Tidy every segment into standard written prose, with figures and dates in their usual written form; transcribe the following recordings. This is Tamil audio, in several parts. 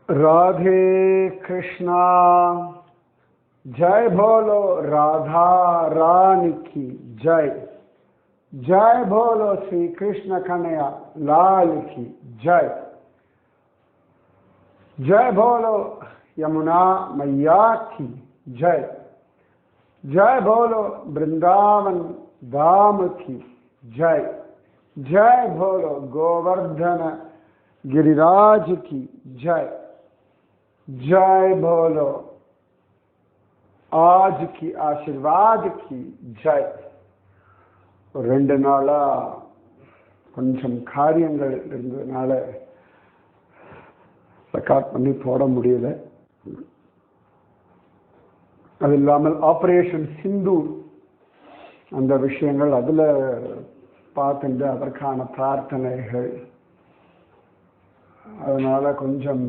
राधे कृष्णा। जय बोलो राधा रानी की जय। जय बोलो श्री कृष्ण कन्हैया लाल की जय। जय बोलो यमुना मैया की जय। जय बोलो वृंदावन धाम की जय। जय बोलो गोवर्धन गिरिराज की जय। जय बोलो आज की आशीर्वाद की जय. ஒரு 2 நாளா கொஞ்சம் காரியங்கள் இருந்ததுனால ரெக்கார்ட் பண்ணி போட முடியல. அது இல்லாமல் ஆபரேஷன் சிந்தூர் அந்த விஷயங்கள் அதில் பார்த்துட்டு அதற்கான பிரார்த்தனைகள், அதனால கொஞ்சம்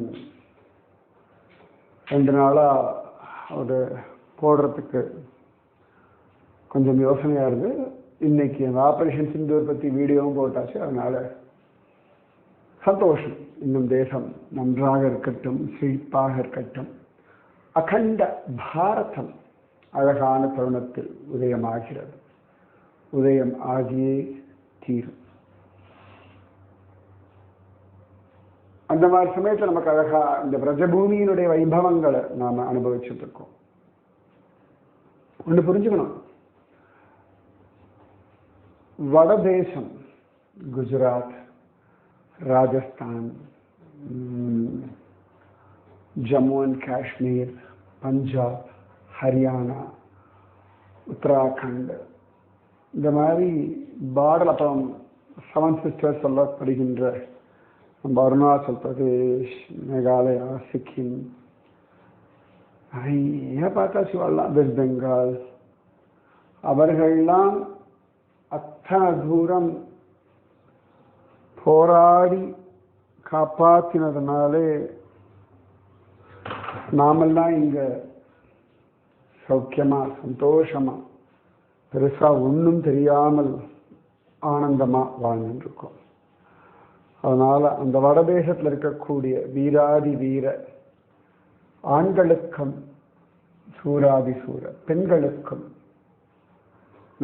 2 நாளா அது போடுறதுக்கு கொஞ்சம் யோசனையாக இருந்து. இன்னைக்கு அந்த ஆபரேஷன் சிந்தூர் பற்றி வீடியோவும் போட்டாச்சு. அதனால சந்தோஷம். இன்னும் தேசம் நன்றாக இருக்கட்டும், செழிப்பாக இருக்கட்டும். அகண்ட பாரதம் அழகான தருணத்தில் உதயமாகிறது. உதயம் ஆகியே தீரும். அந்த மாதிரி சமயத்தில் நமக்கு அழகா இந்த பிரஜபூமியினுடைய வைபவங்களை நாம அனுபவிச்சுட்டு இருக்கோம். ஒன்று புரிஞ்சுக்கணும், வடதேசம் குஜராத், ராஜஸ்தான், ஜம்மு அண்ட் காஷ்மீர், பஞ்சாப், ஹரியானா, உத்தராகண்ட், இந்த மாதிரி பார்டர், அப்புறம் 7 சிஸ்டர்ஸ் சொல்லப்படுகின்ற நம்ம அருணாச்சல் பிரதேஷ், மேகாலயா, சிக்கிம், நிறைய பார்த்தாச்சு. வரலாம் வெஸ்ட் பெங்கால். அவர்கள்லாம் அத்தனை தூரம் போராடி காப்பாற்றினதுனாலே நாமெல்லாம் இங்க சௌக்கியமா சந்தோஷமா பெருசா ஒன்றும் தெரியாமல் ஆனந்தமா வாழ்ந்துட்டு இருக்கோம். அதனால அந்த வடதேசத்தில் இருக்கக்கூடிய வீராதி வீர ஆண்களுக்கும் சூராதி சூர பெண்களுக்கும்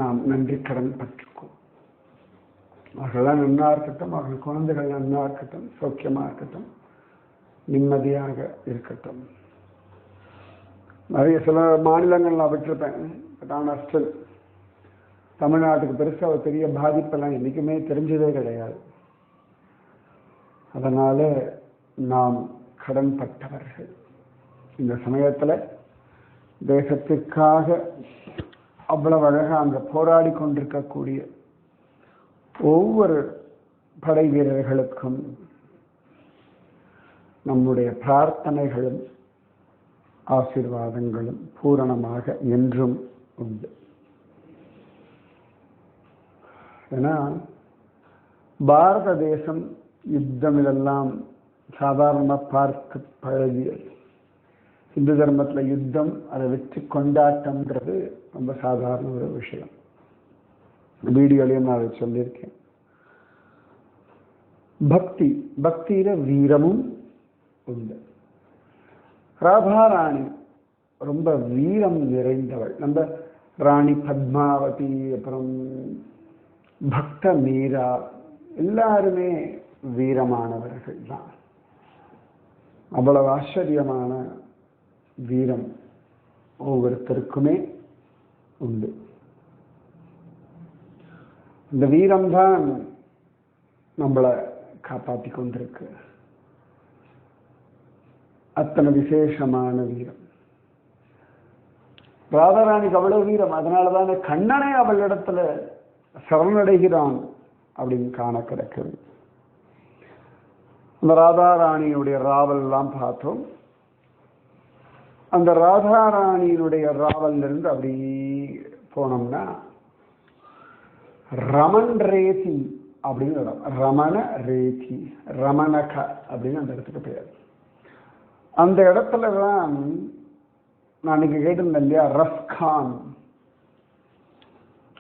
நாம் நன்றி கடன் பட்டிருக்கோம். அவர்களெல்லாம் நன்னா இருக்கட்டும், அவர்கள் குழந்தைகள் நன்னா இருக்கட்டும், சௌக்கியமா இருக்கட்டும், நிம்மதியாக இருக்கட்டும். நிறைய சில மாநிலங்கள் நான் விட்டுருப்பேன். பட் ஆனால் ஸ்டில் தமிழ்நாட்டுக்கு பெருசாக ஒரு பெரிய பாதிப்பெல்லாம் என்றைக்குமே தெரிஞ்சதே கிடையாது. அதனால நாம் கடன்பட்டவர்கள். இந்த சமயத்தில் தேசத்திற்காக அவ்வளவு அழகாக அங்கே போராடி கொண்டிருக்கக்கூடிய ஒவ்வொரு படை வீரர்களுக்கும் நம்முடைய பிரார்த்தனைகளும் ஆசீர்வாதங்களும் பூரணமாக என்றும் உண்டு. ஏன்னா பாரத தேசம் யுத்தம் இதெல்லாம் சாதாரணமாக பார்த்து பழகியது. இந்து தர்மத்தில் யுத்தம், அதை வெற்றி கொண்டாட்டம்ன்றது ரொம்ப சாதாரண ஒரு விஷயம். வீடியோலையும் நான் அதை சொல்லியிருக்கேன். பக்தியில வீரமும் உண்டு. ராதாராணி ரொம்ப வீரம் நிறைந்தவள். நம்ம ராணி பத்மாவதி, அப்புறம் பக்த மீரா, எல்லாருமே வீரமானவர்கள் தான். அவ்வளவு ஆச்சரியமான வீரம் ஒவ்வொருத்தருக்குமே உண்டு. இந்த வீரம்தான் நம்மளை காப்பாற்றி கொண்டிருக்கு. அத்தனை விசேஷமான வீரம். ராதாராணிக்கு அவ்வளவு வீரம். அதனாலதானே கண்ணனை அவளிடத்துல சரணடைகிறான் அப்படின்னு காண கிடக்குது. அந்த ராதாராணியுடைய ராவல் எல்லாம் பார்த்தோம். அந்த ராதாராணியினுடைய ராவல்ல இருந்து அப்படி போனோம்னா ரமன் ரேதி அப்படின்னு இடம். ரமண ரேதி, ரமணக அப்படின்னு அந்த இடத்துக்கு பெயர். அந்த இடத்துல தான் நான் இன்னைக்கு கேட்டிருந்தேன் இல்லையா, ரஸ்கான்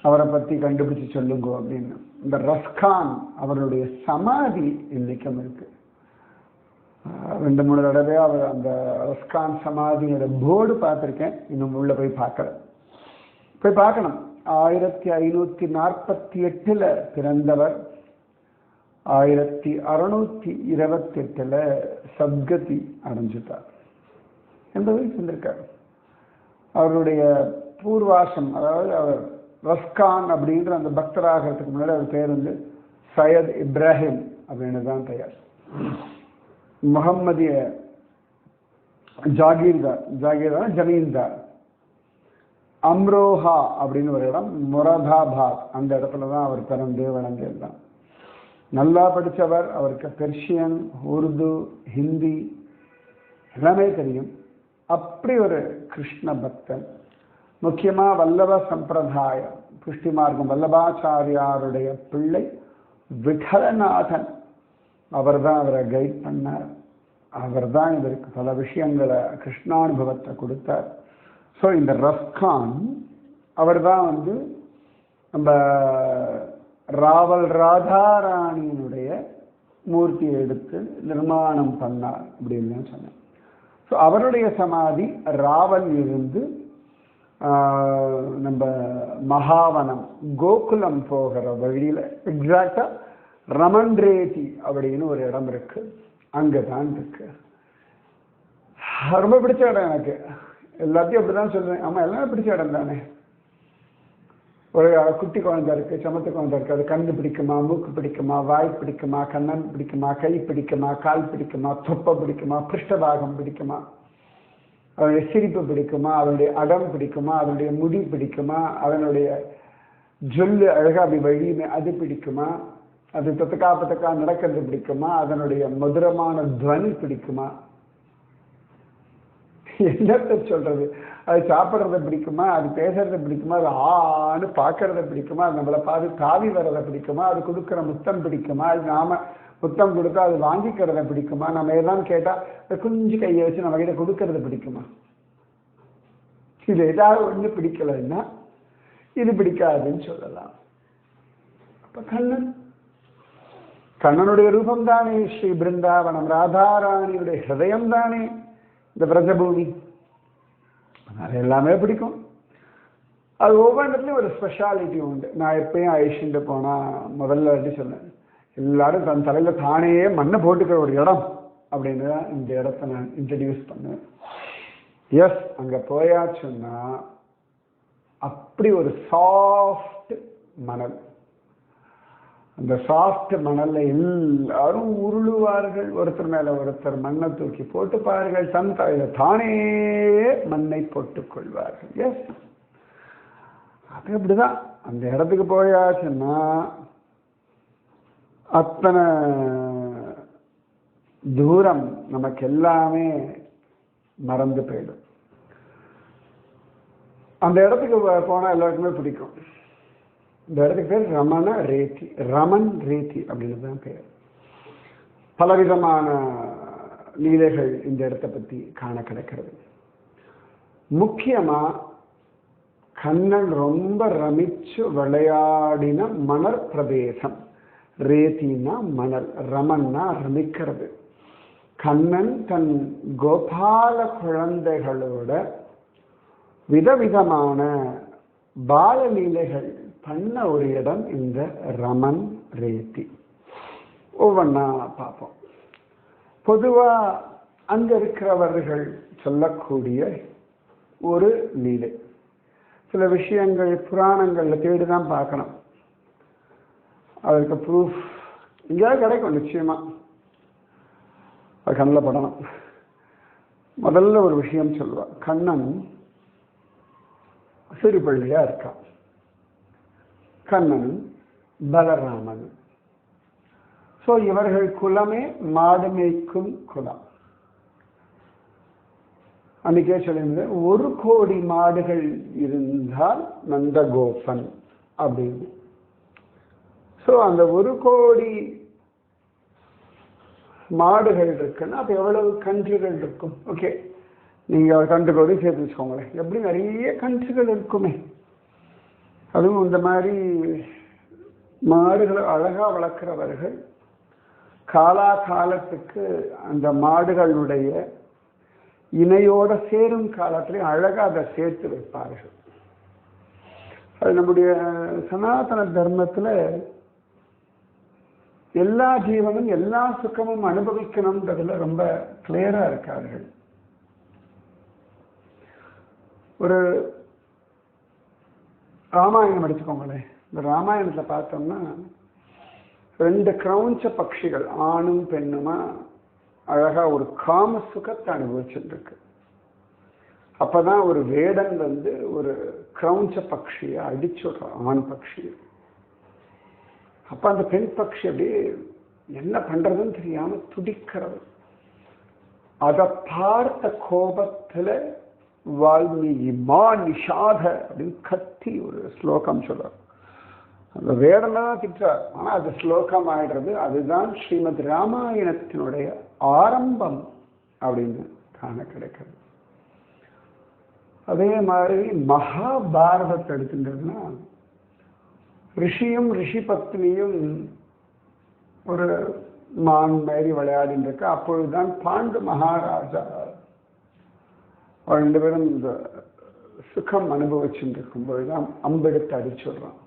அவரை பத்தி கண்டுபிடிச்சு சொல்லுங்க அப்படின்னு. இந்த ரஸ்கான் அவருடைய சமாதி இன்னைக்கும் இருக்கு. 2-3 தடவையாக அவர் அந்த ரஸ்கான் சமாதியோட போர்டு பார்த்துருக்கேன். இன்னும் உள்ள போய் பார்க்கணும். 1548 பிறந்தவர். 1628 சத்கதி அடைஞ்சிட்டார். 80 வயசு இருந்திருக்கார். அவருடைய பூர்வாசம், அதாவது அவர் ரஸ்கான் அப்படின்ற அந்த பக்தராகிறதுக்கு முன்னாடி அவர் பேர் வந்து சையத் இப்ராஹிம் அப்படின்னு தான் பெயர். முகம்மதிய ஜாகீர்தார் ஜமீன்தார். அம்ரோஹா அப்படின்னு ஒரு இடம், மொராதாபாத், அந்த இடத்துல தான் அவர் பிறந்து வளர்ந்ததுதான். நல்லா படித்தவர். அவருக்கு பெர்ஷியன், உருது, ஹிந்தி எல்லாமே தெரியும். அப்படி ஒரு கிருஷ்ண பக்தன். முக்கியமாக வல்லப சம்பிரதாயம், புஷ்டி மார்க்கம், வல்லபாச்சாரியாருடைய பிள்ளை விட்டலநாதன், அவர் தான் அவரை கைட் பண்ணார். அவர் தான் இதற்கு பல விஷயங்களை கிருஷ்ணானுபவத்தை கொடுத்தார். ஸோ இந்த ரஸ்கான் அவர் தான் வந்து நம்ம ராவல் ராதாராணியினுடைய மூர்த்தியை எடுத்து நிர்மாணம் பண்ணார் அப்படின்னு தான் சொன்னேன். ஸோ அவருடைய சமாதி ராவல் இருந்து நம்ம மகாவனம் கோகுலம் போகிற வழியில் எக்ஸாக்டா ரமன்ரேதி அப்படின்னு ஒரு இடம் இருக்கு, அங்கே தான் இருக்கு. ரொம்ப பிடிச்ச இடம் எனக்கு. எல்லாத்தையும் அப்படிதான் சொல்றேன். ஆமா, எல்லாமே பிடிச்ச இடம் தானே. ஒரு குட்டி குழந்தை இருக்கு, சமத்து குழந்தை இருக்கு, அது கண்ணு பிடிக்குமா, மூக்கு பிடிக்குமா, வாய் பிடிக்குமா, கண்ணன் பிடிக்குமா, கை பிடிக்குமா, கால் பிடிக்குமா, தொப்பை பிடிக்குமா, பிருஷ்டபாகம் பிடிக்குமா, அதனுடைய சிரிப்பு பிடிக்குமா, அதனுடைய அடம் பிடிக்குமா, அதனுடைய முடி பிடிக்குமா, அதனுடைய ஜொல்லு அழகா அப்படி வழியுமே அது பிடிக்குமா, அது தொத்தக்கா நடக்கிறது பிடிக்குமா, அதனுடைய மதுரமான துவனி பிடிக்குமா, என்னத்தை சொல்றது, அது சாப்பிட்றத பிடிக்குமா, அது பேசுறத பிடிக்குமா, அது ஆன்னு பார்க்கறத பிடிக்குமா, அது நம்மளை பார்த்து தாவி வர்றதை பிடிக்குமா, அது கொடுக்குற முத்தம் பிடிக்குமா, அது நாம முத்தம் கொடுத்தா அது வாங்கிக்கிறத பிடிக்குமா, நம்ம எல்லாம் கேட்டா கொஞ்சம் கையை வச்சு நம்ம கிட்ட கொடுக்கறத பிடிக்குமா. இது ஏதாவது ஒண்ணு பிடிக்கலைன்னா இது பிடிக்காதுன்னு சொல்லலாம். அப்ப கண்ணனுடைய ரூபம் தானே ஸ்ரீ பிருந்தாவனம், ராதாராணியுடைய ஹிருதயம் தானே இந்த பிரஜபூமி. அதனால எல்லாமே பிடிக்கும். அது ஒவ்வொன்றதுலையும் ஒரு ஸ்பெஷாலிட்டி உண்டு. நான் எப்பயும் ஐஷிண்டு போனா முதல்ல எப்படி சொன்னேன், எல்லாரும் தன் தலையில தானே மண்ணை போட்டுக்கிற ஒரு இடம் அப்படின்னு தான் இந்த இடத்த நான் இன்ட்ரடியூஸ் பண்ணேன். எஸ், அங்க போயாச்சுன்னா அப்படி ஒரு சாஃப்ட் மணல். அந்த சாஃப்ட் மணல்ல எல்லாரும் உருளுவார்கள், ஒருத்தர் மேல ஒருத்தர் மண்ணை தூக்கி போட்டுப்பார்கள், தன் தலையில தானே மண்ணை போட்டுக் கொள்வார்கள். எஸ், அது அப்படிதான். அந்த இடத்துக்கு போயாச்சுன்னா அத்தனை தூரம் நமக்கு எல்லாமே மறந்து போயிடும். அந்த இடத்துக்கு போனா எல்லாருக்குமே பிடிக்கும். இந்த இடத்துக்கு பேர் ரமண ரேத்தி, ரமன் ரேத்தி அப்படின்னு தான் பேர். பலவிதமான லீலைகள் இந்த இடத்தை பத்தி காண கிடைக்கிறது. முக்கியமா கண்ணன் ரொம்ப ரமிச்சு விளையாடின மணற் பிரதேசம். ரேத்தின்னா மணல், ரமன்னா ரமிக்கிறது. கண்ணன் தன் கோபால குழந்தைகளோட விதவிதமான பாலலீலைகள் பண்ண ஒரு இடம் இந்த ரமன் ரேத்தி. ஒவ்வொன்னா பார்ப்போம். பொதுவா அங்க இருக்கிறவர்கள் சொல்லக்கூடிய ஒரு லீலை, சில விஷயங்கள் புராணங்கள்ல தேடிதான் பார்க்கணும். அதுக்கு ப்ரூஃப் எங்கேயாவது கிடைக்கும் நிச்சயமா, அது கண்ணில் படணும். முதல்ல ஒரு விஷயம் சொல்லுவா, கண்ணன் சிறு பிள்ளையா இருக்கான். கண்ணன் பலராமன். ஸோ இவர்கள் குலமே மாடு மேய்க்கும் குலம். அன்னைக்கே சொல்லியிருந்தேன், 1 கோடி மாடுகள் இருந்தால் நந்தகோபன் அப்படின்னு. ஸோ அந்த 1 கோடி மாடுகள் இருக்குன்னா அப்போ எவ்வளவு கன்றுகள் இருக்கும்? ஓகே, நீங்கள் கன்றுகளோடு சேர்த்து வச்சுக்கோங்களேன். எப்படி நிறைய கன்றுகள் இருக்குமே. அதுவும் இந்த மாதிரி மாடுகளை அழகாக வளர்க்குறவர்கள் காலாகாலத்துக்கு அந்த மாடுகளுடைய இணையோட சேரும் காலத்திலே அழகா அதை சேர்த்து வைப்பார்கள். அது நம்முடைய சனாதன தர்மத்துல எல்லா ஜீவனும் எல்லா சுக்கமும் அனுபவிக்கணும்ன்றதுல ரொம்ப கிளியரா இருக்கார்கள். ஒரு ராமாயணம் எடுத்துக்கோங்களேன். இந்த ராமாயணத்துல பார்த்தோம்னா 2 கிரௌஞ்ச பட்சிகள் ஆணும் பெண்ணுமா அழகா ஒரு காம சுகத்தை அனுபவிச்சுட்டு இருக்கு. அப்பதான் ஒரு வேடன் வந்து ஒரு கிரௌஞ்ச பட்சியை அடிச்சுடுறான், ஆண் பட்சி. அப்ப அந்த பெண் பட்சி அப்படியே என்ன பண்றதுன்னு தெரியாம துடிக்கிறது. அதை பார்த்த கோபத்துல வால்மீகி மா நிஷாத அப்படின்னு கத்தி ஒரு ஸ்லோகம் சொல்றார். அந்த வேடனை தான் திட்டார், ஆனா அது ஸ்லோகம் ஆயிடுறது. அதுதான் ஸ்ரீமத் ராமாயணத்தினுடைய ஆரம்பம் அப்படின்னு காண கிடைக்கிறது. அதே மாதிரி மகாபாரதத்தை எடுத்துட்டதுன்னா ரிஷியும் ரிஷி பத்னியும் ஒரு மான் மாதிரி விளையாடின்னு இருக்க. அப்பொழுதுதான் பாண்டு மகாராஜா 2 பேரும் இந்த சுகம் அனுபவிச்சுட்டு இருக்கும்போதுதான் அம்பெடுத்து அடிச்சுடுறான்.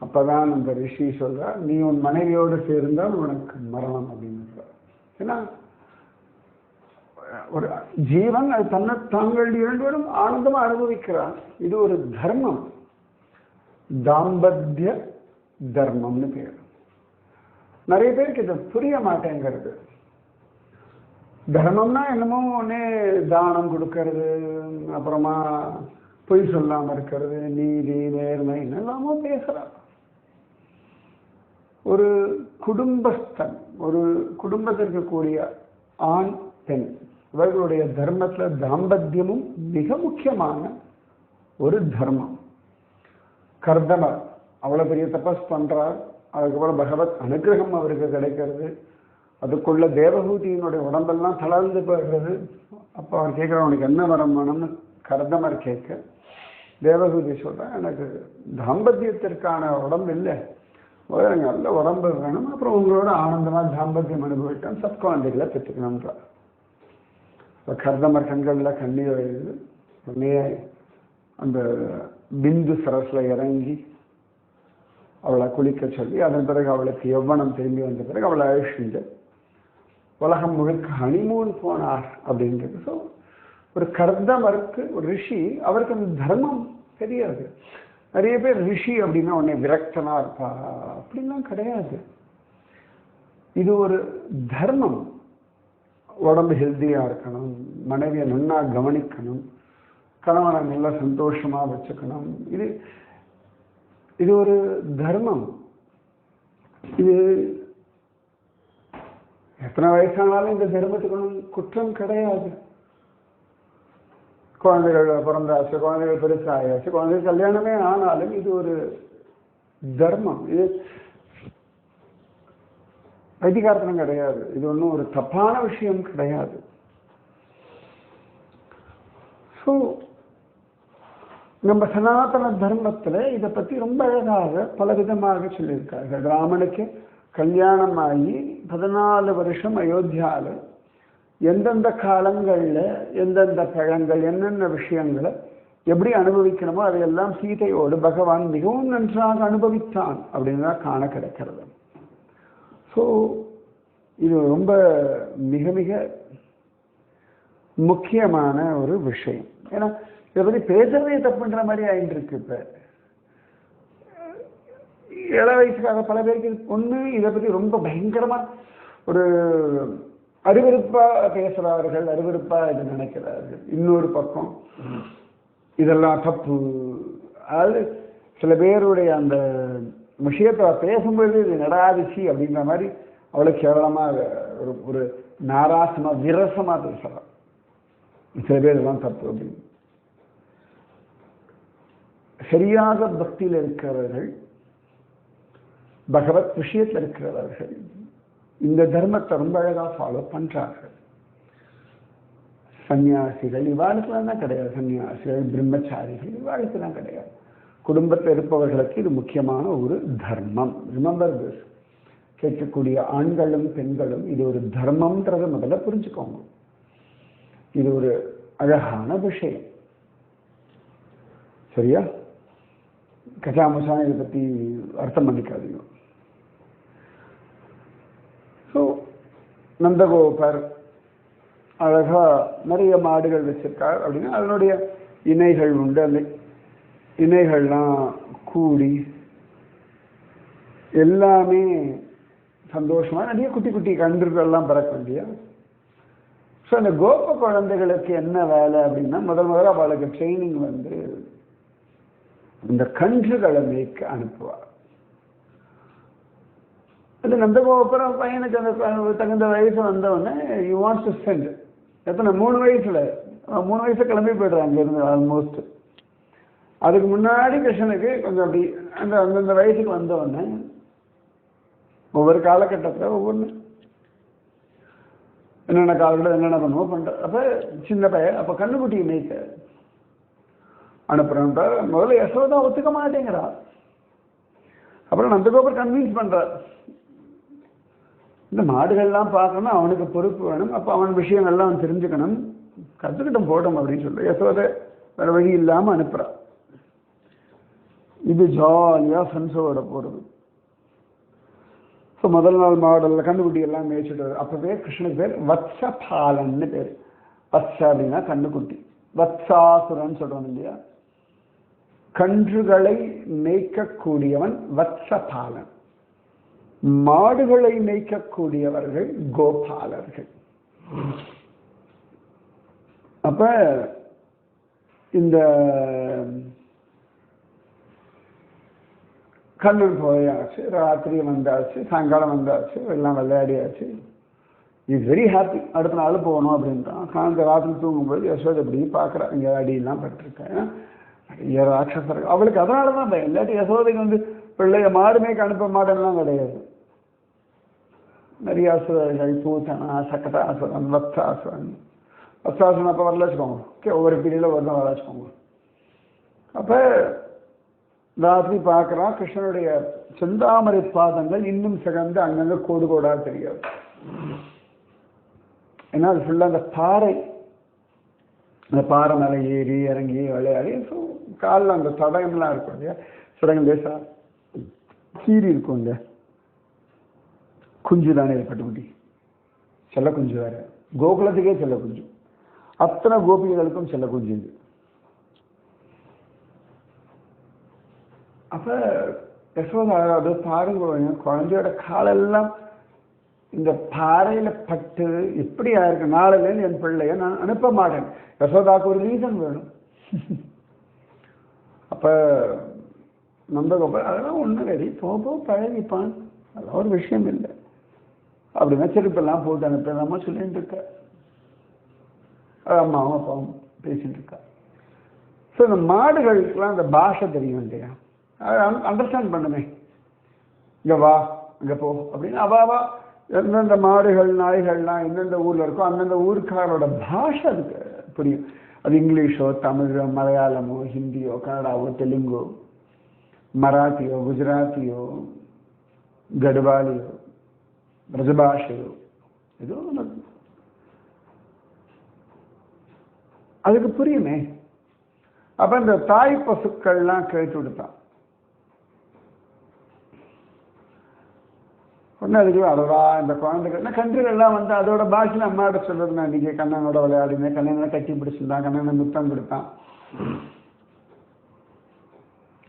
அப்பதான் அந்த ரிஷி சொல்ற, நீ உன் மனைவியோடு சேர்ந்தால் உனக்கு மரணம் அப்படின்னு. ஏன்னா ஒரு ஜீவன் அது தன்னை தாங்கள் 2 பேரும் ஆனந்தமா அனுபவிக்கிறான். இது ஒரு தர்மம், தாம்பத்திய தர்மம்னு பேர். நிறைய பேருக்கு இது புரிய மாட்டேங்கிறது. தர்மம்னா என்னமோ ஒன்னே தானம் கொடுக்கறது, அப்புறமா பொய் சொல்லாம இருக்கிறது, நீதி நேர்மை எல்லாமோ பேசுறாங்க. ஒரு குடும்பஸ்தன், ஒரு குடும்பத்தில் இருக்கக்கூடிய ஆண் பெண், இவர்களுடைய தர்மத்துல தாம்பத்தியமும் மிக முக்கியமான ஒரு தர்மம். கர்தமர் அவ்வளவு பெரிய தபஸ் பண்றார். அதுக்கப்புறம் பகவத் அனுகிரகம் அவருக்கு கிடைக்கிறது. அதுக்குள்ள தேவகூதியினுடைய உடம்பெல்லாம் தளர்ந்து போயிடுறது. அப்போ அவர் கேட்குற, உனக்கு என்ன வரம் வேணும்னு கர்தமர் கேட்க, தேவகூதி சொல்றேன், எனக்கு தாம்பத்தியத்திற்கான உடம்பு இல்லை, எனக்கு நல்ல உடம்பு வேணும், அப்புறம் உங்களோட ஆனந்தமா தாம்பத்தியம் அனுபவிட்டேன், சத்குழந்தைகளை பெற்றுக்கணும்ன்றார். இப்போ கர்தமர் கண்கள்ல கண்ணீர் எழுது. உடனே அந்த பிந்து சரஸ்ல இறங்கி அவளை குளிக்க சொல்லி, அதன் பிறகு அவளுக்கு யௌவனம் திரும்பி வந்த பிறகு அவளை அழிச்சுட்டு உலகம் முழுக்க ஹனிமூன் போனார் அப்படின்றது. ஸோ ஒரு கர்தமருக்கு, ஒரு ரிஷி, அவருக்கு அந்த தர்மம் தெரியாது. நிறைய பேர் ரிஷி அப்படின்னா உடனே விரக்தனா இருப்பா, அப்படின்லாம் கிடையாது. இது ஒரு தர்மம். உடம்பு ஹெல்த்தியா இருக்கணும், மனைவியை நன்னா கவனிக்கணும், கணவனை நல்லா சந்தோஷமா வச்சுக்கணும். இது ஒரு தர்மம். இது எத்தனை வயசானாலும் இந்த தர்மத்துக்கு ஒன்றும் குற்றம் கிடையாது. குழந்தைகள் பிறந்தாச்சு, குழந்தைகள் பெருசாயாச்சு, குழந்தைகள் கல்யாணமே ஆனாலும் இது ஒரு தர்மம். இது வைதிகார்த்தனம் கிடையாது. இது ஒன்றும் ஒரு தப்பான விஷயம் கிடையாது. ஸோ நம்ம சனாதன தர்மத்துல இதை பத்தி ரொம்ப அழகாக பலவிதமாக சொல்லியிருக்கார்கள். ராமனுக்கு கல்யாணம் ஆகி 14 வருஷம் அயோத்தியால எந்தெந்த காலங்கள்ல எந்தெந்த பழங்கள் என்னென்ன விஷயங்களை எப்படி அனுபவிக்கணுமோ அதையெல்லாம் சீதையோடு பகவான் மிகவும் நன்றாக அனுபவித்தான் அப்படின்னு தான் காண கிடைக்கிறது. ஸோ இது ரொம்ப மிக மிக முக்கியமான ஒரு விஷயம். ஏன்னா இதை பத்தி பேசுறதே தப்புன்ற மாதிரி ஆயிட்டு இருக்கு. இப்ப இள வயசுக்காக பல பேருக்கு ஒண்ணு இதை பத்தி ரொம்ப பயங்கரமா ஒரு அருவருப்பா பேசுறார்கள், அருவருப்பா இதை நினைக்கிறார்கள். இன்னொரு பக்கம் இதெல்லாம் தப்பு. அதாவது சில பேருடைய அந்த விஷயத்தை பேசும்போது இது நடாதிச்சு அப்படின்ற மாதிரி அவ்வளவு கேவலமா ஒரு நாராசமா விரசமா பேசலாம். சில பேர் இதெல்லாம் தப்பு அப்படின்னு. சரியாக பக்தியில் இருக்கிறவர்கள், பகவத் விஷயத்தில் இருக்கிறவர்கள் இந்த தர்மத்தை ரொம்ப அழகா ஃபாலோ பண்றார்கள். சன்னியாசிகள் இவாளுக்கெல்லாம் தான் கிடையாது. சன்னியாசிகள், பிரம்மச்சாரிகள் இவாளுக்கெல்லாம் கிடையாது. குடும்பத்தில் இருப்பவர்களுக்கு இது முக்கியமான ஒரு தர்மம். Remember this. கேட்கக்கூடிய ஆண்களும் பெண்களும் இது ஒரு தர்மம்ன்றதை முதல்ல புரிஞ்சுக்கோங்க. இது ஒரு அழகான விஷயம். சரியா? கஜாமுசா இதை பத்தி அர்த்தம் பண்ணிக்காதீங்க. ஸோ நந்தகோபர் அழகா நிறைய மாடுகள் வச்சிருக்கார் அப்படின்னா அதனுடைய இணைகள் உண்டு. அந்த இணைகள்லாம் கூடி எல்லாமே சந்தோஷமா நிறைய குட்டி குட்டி கன்றுகள்லாம் பிறக்கும் இல்லையா? ஸோ அந்த கோப குழந்தைகளுக்கு என்ன வேலை அப்படின்னா முதல்ல அவளுக்கு ட்ரைனிங் வந்து இந்த கன்றுகளை மேய்க்க அனுப்புவார். அது நந்தகோபுரம் பையனுக்கு அந்த தகுந்த வயசு வந்தவொடனே யூ வாண்ட் டு சென்ட். எத்தனை 3 வயசுல 3 வயசுல கிளம்பி போய்டுறாங்க அங்கிருந்து ஆல்மோஸ்ட். அதுக்கு முன்னாடி கிருஷ்ணனுக்கு கொஞ்சம் அப்படி அந்த அந்தந்த வயசுக்கு வந்தவொடனே ஒவ்வொரு காலகட்டத்தில் ஒவ்வொன்று என்னென்ன காலத்தில் என்னென்ன பண்ணுவோம் பண்ற. அப்ப சின்ன பையன் அப்ப கண்ணுக்குட்டியை மேய்க்க அனுப்புறோன்ற முதல்ல யசோதா ஒத்துக்க மாட்டேங்கிறா. அப்புறம் நந்தகோபர் கன்வின்ஸ் பண்றார். இந்த மாடுகள்லாம் பார்க்கணும், அவனுக்கு பொறுப்பு வேணும், அப்ப அவன் விஷயங்கள்லாம் அவன் தெரிஞ்சுக்கணும், கத்துக்கிட்டும் போட்டோம் அப்படின்னு சொல்லி யசோதை வேற வழி இல்லாம அனுப்புறா. இது ஜாலியா ஃப்ரெண்ட்ஸோட போறது. ஸோ முதல் நாள் மாடல்ல கண்ணுக்குட்டி எல்லாம் மேய்ச்சிட்டு அப்பவே கிருஷ்ணனுக்கு பேர் வத்சபாலன்னு பேர். வத்ச அப்படின்னா கண்ணுக்குட்டி. வத்சாசுரன் சொல்றோம் இல்லையா? கன்றுகளை மேய்க்கக்கூடியவன் வத்சபாலன். மாடுகளை மேய்க்கக்கூடியவர்கள் கோபாலர்கள். அப்ப இந்த கண்ணன் போயாச்சு, ராத்திரி வந்தாச்சு, சாயங்காலம் வந்தாச்சு, எல்லாம் விளையாடியாச்சு. Is very happy. அடுத்த நாள் போகணும் அப்படின்றான். அந்த ராத்திரி தூங்கும்போது யசோதை எப்படி பார்க்குறா, இங்கே அடியெல்லாம் பட்டிருக்கேன், நிறைய ராட்சசர்கள். அவளுக்கு அதனால தான் பயம். இல்லாட்டி யசோதைக்கு வந்து பிள்ளைய மாடுமேக்கு அனுப்ப மாட்டேன்லாம் கிடையாது. நிறைய அசுரர்கள், பூசனா, சக்கட்டாசுரன், வத்சாசுரன். வத்சாசுரன் அப்போ வரல வச்சுக்கோங்க. ஓகே, ஒவ்வொரு பீரியடில் ஒரு தான் வர வச்சுக்கோங்க. அப்போ ராத்திரி பார்க்குறான் கிருஷ்ணனுடைய செந்தாமரை பாதங்கள் இன்னும் சிகந்து அங்கங்கே கோடு கோடா தெரியாது. ஏன்னா அது ஃபுல்லாக அந்த பாறை, அந்த பாறை மேலே ஏறி இறங்கி விளையாடி. ஸோ காலில் அந்த தடயம்லாம் இருக்கும் இல்லையா? சுடங்கள் லேசா கீரி இருக்கும். இந்த குஞ்சு தானே பட்டுக்குட்டி, செல்ல குஞ்சு வேற. கோகுலத்துக்கே செல்ல குஞ்சு, அத்தனை கோபிகளுக்கும் செல்ல குஞ்சு இது. அப்ப யசோதா அது பாருங்க, குழந்தையோட காலெல்லாம் இந்த பாறையில பட்டு எப்படி ஆயிருக்கு. நாளிலேருந்து என் பிள்ளைய நான் அனுப்ப மாட்டேன். யசோதாவுக்கு ஒரு ரீசன் வேணும். அப்ப நந்தகோபால் அதெல்லாம் ஒன்றும் ரெடி, போ பழகிப்பான், அதெல்லாம் ஒரு விஷயம் இல்லை அப்படின்னா செருப்பெல்லாம் போட்டு அனுப்பலாமா சொல்லிட்டு இருக்க. அம்மாவும் அப்பாவும் பேசிட்டு இருக்கா. ஸோ இந்த மாடுகளுக்கெல்லாம் அந்த பாஷை தெரியும் இல்லையா? அண்டர்ஸ்டாண்ட் பண்ணுமே. இங்க வா, இங்க போ அப்படின்னு அவாவா எந்தெந்த மாடுகள் நாய்கள்லாம் எந்தெந்த ஊர்ல இருக்கோ அந்தந்த ஊருக்காரோட பாஷை அதுக்கு புரியும். அது இங்கிலீஷோ, தமிழோ, மலையாளமோ, ஹிந்தியோ, கன்னடாவோ, தெலுங்கோ, மராத்தியோ, குஜராத்தியோ, கடுவாலியோ, பிரஜபாஷையோ, ஏதோ அதுக்கு புரியுமே. அப்ப இந்த தாய் பசுக்கள்லாம் கேட்டு விடுத்தான். ஒன்னும் அதுக்கு அடவா இந்த குழந்தைகள் கன்றுகள்லாம் வந்து அதோட பாஷையில் அம்மாட்ட சொல்றது. நான் இன்னைக்கு கண்ணனோட விளையாடினேன், கண்ணனை கட்டி பிடிச்சிருந்தான், கண்ணனை முத்தம் கொடுத்தான்.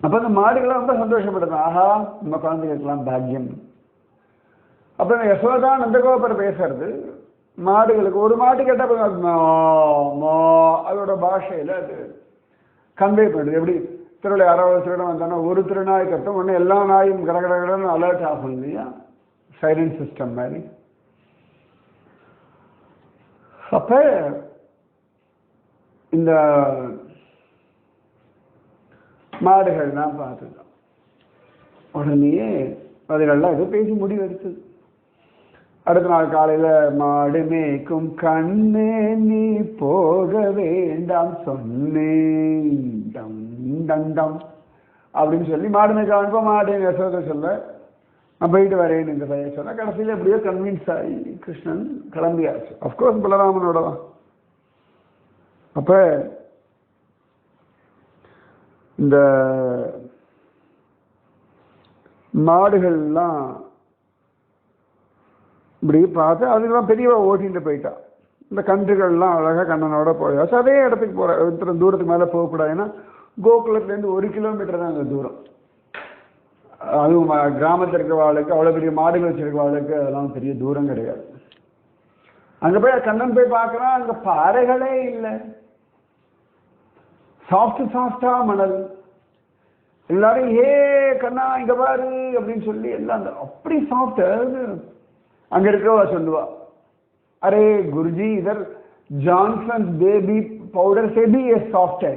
அப்ப இந்த மாடுகள்லாம் ரொம்ப சந்தோஷப்படுதான். ஆஹா, நம்ம குழந்தைகளுக்கெல்லாம் பாக்கியம். அப்ப இந்த யசோதா நந்தகோபர் பேசுறது மாடுகளுக்கு ஒரு மாட்டு கேட்டா அதோட பாஷையில அது கன்வே பண்ணுது. எப்படி திருவிழா யாராவது திருடம் வந்தானா ஒரு திருநாய் கட்டும் உடனே எல்லா நாயும் கடகடன்னு அலர்ட் ஆகும் இல்லையா? சைலண்ட் சிஸ்டம் மாதிரி. அப்ப இந்த மாடுகள்லாம் பார்த்துதான் உடனேயே அதுகள்லாம் ஏதோ பேசி முடிவு எடுத்தது. அடுத்த நாள் காலையில மாடு மேய்க்கும் கண்ணே நீ போக வேண்டாம் சொன்னேன் டம் டம் டம் அப்படின்னு சொல்லி மாடு மேய்க்க அனுப்ப மாட்டேன் யசோதை சொல்ல. நான் போயிட்டு வரேன்னு இந்த பையன் சொன்னா கடைசியில் எப்படியோ கன்வின்ஸ் ஆகி கிருஷ்ணன் கிளம்பியாச்சு. அஃப்கோர்ஸ் பலராமனோட தான். அப்ப இந்த மாடுகள்லாம் இப்படி பார்த்து அதுக்கெல்லாம் பெரியவா ஓட்டிட்டு போயிட்டா. இந்த கன்றுகள்லாம் அழகாக கண்ணனோட போயாச்சு. அதே இடத்துக்கு போகிற இத்தனை தூரத்துக்கு மேலே போகக்கூடாது. ஏன்னா கோகுலத்துலேருந்து 1 கிலோமீட்டர் தான் அந்த தூரம். அதுவும் கிராமத்தில் இருக்கிறவாளுக்கு, அவ்வளோ பெரிய மாடுகள் வச்சிருக்கவாளுக்கு அதெல்லாம் பெரிய தூரம் கிடையாது. அங்கே போய் கண்ணன் போய் பார்க்குறான், அங்கே பாறைகளே இல்லை, சாஃப்டா மணல். எல்லாரும் ஏ கண்ணா இங்கே பாரு அப்படின்னு சொல்லி எல்லாம் அப்படி சாஃப்ட். அங்கே இருக்கவா சொல்லுவா, அரே குருஜி இதர் ஜான்சன் பேபி பவுடர் से भी ये सॉफ्ट है.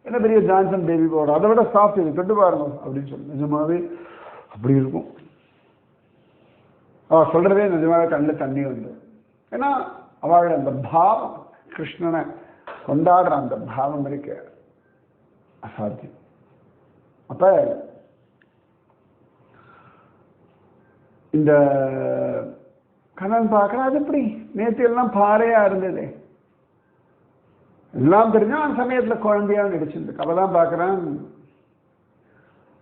என்ன பெரிய ஜான்சன் பேபி பவுடர், அதை விட சாஃப்ட் இது, தொட்டு பாருங்க அப்படின்னு சொல்லி. நிஜமாவே அப்படி இருக்கும். அவ சொல்றதே நிஜமாவே கண்ணில் தண்ணி வந்து. ஏன்னா அவளோட அந்த பாவம், கிருஷ்ணனை கொண்டாடுற அந்த பாவம் இருக்க அசாத்தியம். அப்ப இந்த கண்ணன் பார்க்கறான், அது எப்படி நேற்று எல்லாம் பாறையா இருந்தது, எல்லாம் தெரிஞ்சா அந்த சமயத்துல குழந்தையா நடிச்சிருக்கு. அவதான் பார்க்கறான்,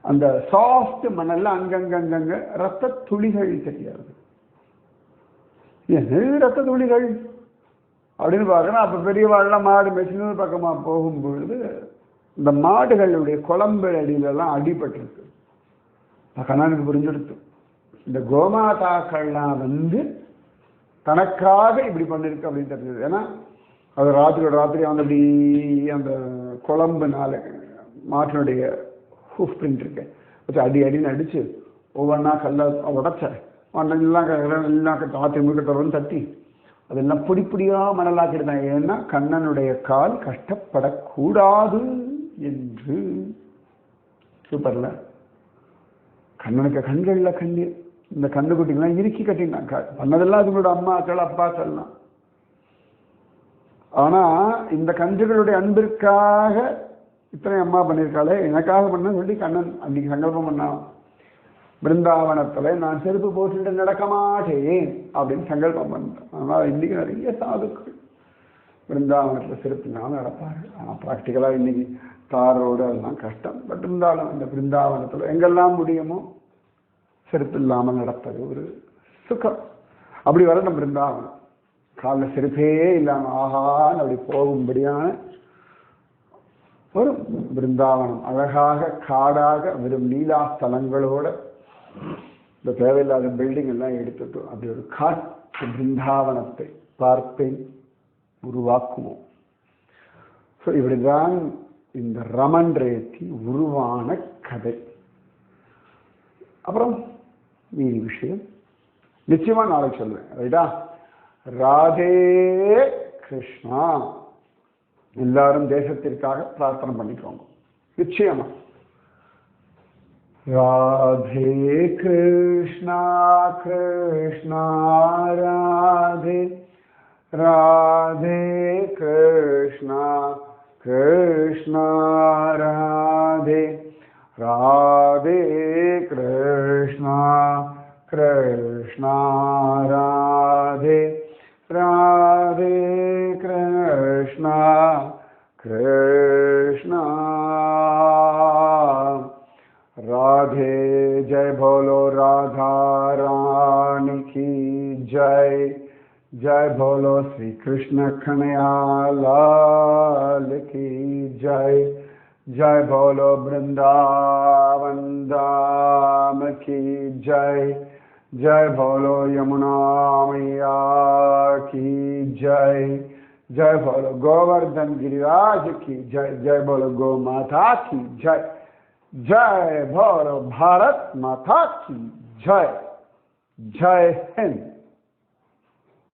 அந்த சாஃப்ட் மணல்ல அங்கங்க ரத்த துளிகள் தெரியாது. ரத்த துளிகள் அப்படின்னு பார்க்கறான். அப்ப பெரியவாள்லாம் மாடு மெஷினூர் பக்கமா போகும்பொழுது இந்த மாடுகளுடைய குழம்பு அடியிலெல்லாம் அடிபட்டிருக்கு. கண்ணனுக்கு புரிஞ்சுடுத்து, இந்த கோமாதாக்கள்லாம் வந்து தனக்காக இப்படி பண்ணிருக்கு அப்படின்னு தெரிஞ்சது. ஏன்னா அது ராத்திரி வந்து அப்படி அந்த குழம்புனால மாட்டினுடைய ஹூஃப் பிரிண்ட் இருக்கு வச்சு அடின்னு அடிச்சு ஒவ்வொன்றா கல்ல உடச்ச எல்லாம் ராத்திரி முழுக்கட்டவரும் தட்டி அதெல்லாம் பொடிப்பொடியா மணலாக்கிடுதான். ஏன்னா கண்ணனுடைய கால் கஷ்டப்படக்கூடாது என்று. சூப்பர்ல. கண்ணனுக்கு கண்கள்ல கண்ணீர். இந்த கண்ணுக்குட்டிங்கெல்லாம் இறுக்கி கட்டினாங்க. பண்ணதெல்லாம் அதுங்களோட அம்மாக்கள் அப்பாக்கள்லாம். ஆனா இந்த கன்றுகளுடைய அன்பிற்காக இத்தனை அம்மா பண்ணியிருக்காளே, எனக்காக பண்ண சொல்லி கண்ணன் அன்னைக்கு சங்கல்பம் பண்ணான். பிருந்தாவனத்துல நான் செருப்பு போட்டுட்டு நடக்க மாட்டேன் அப்படின்னு சங்கல்பம் பண்ணேன். ஆனால் இன்னைக்கு நிறைய சாதுக்கள் பிருந்தாவனத்துல செருப்பு இல்லாமல் நடப்பாரு. ஆனால் ப்ராக்டிக்கலா இன்னைக்கு தார் ரோடு அதெல்லாம் கஷ்டம். பட் இருந்தாலும் அந்த பிருந்தாவனத்துல எங்கெல்லாம் முடியுமோ செருப்பு இல்லாமல் நடப்பது ஒரு சுகம். அப்படி வர நம்ம பிருந்தாவனம் காலில் செருப்பே இல்லாம ஆகான்னு அப்படி போகும்படியான ஒரு பிருந்தாவனம். அழகாக காடாக வெறும் நீலா ஸ்தலங்களோட இந்த தேவையில்லாத பில்டிங் எல்லாம் எடுத்துட்டு அப்படி ஒரு காட்டு பிருந்தாவனத்தை பார்ப்பேன் உருவாக்குவோம். ஸோ இப்படிதான் இந்த ரமன் ரேத்தி உருவான கதை. அப்புறம் மீதி விஷயம் நிச்சயமா நாளைக்கு சொல்லுவேன். ரைட்டா? ராதே கிருஷ்ணா. எல்லாரும் தேசத்திற்காக பிரார்த்தனை பண்ணிக்கோங்க நிச்சயமா. ராதே கிருஷ்ணா கிருஷ்ணா ராதே, ராதே கிருஷ்ணா கிருஷ்ணா ராதே, ராதே கிருஷ்ணா கிருஷ்ணா ராதே, ராதே கிருஷ்ணா கிருஷ்ணா ராதே. जय बोलो राधा रानी की जय, जय बोलो श्री कृष्ण कन्हैया लाल की जय, जय बोलो वृंदावन धाम की जय, जय बोलो यमुना मैया की जय, जय बोलो गोवर्धन गिरिराज की जय, जय बोलो गौ माता की जय, जय बोलो भारत माता की जय, जय हिंद.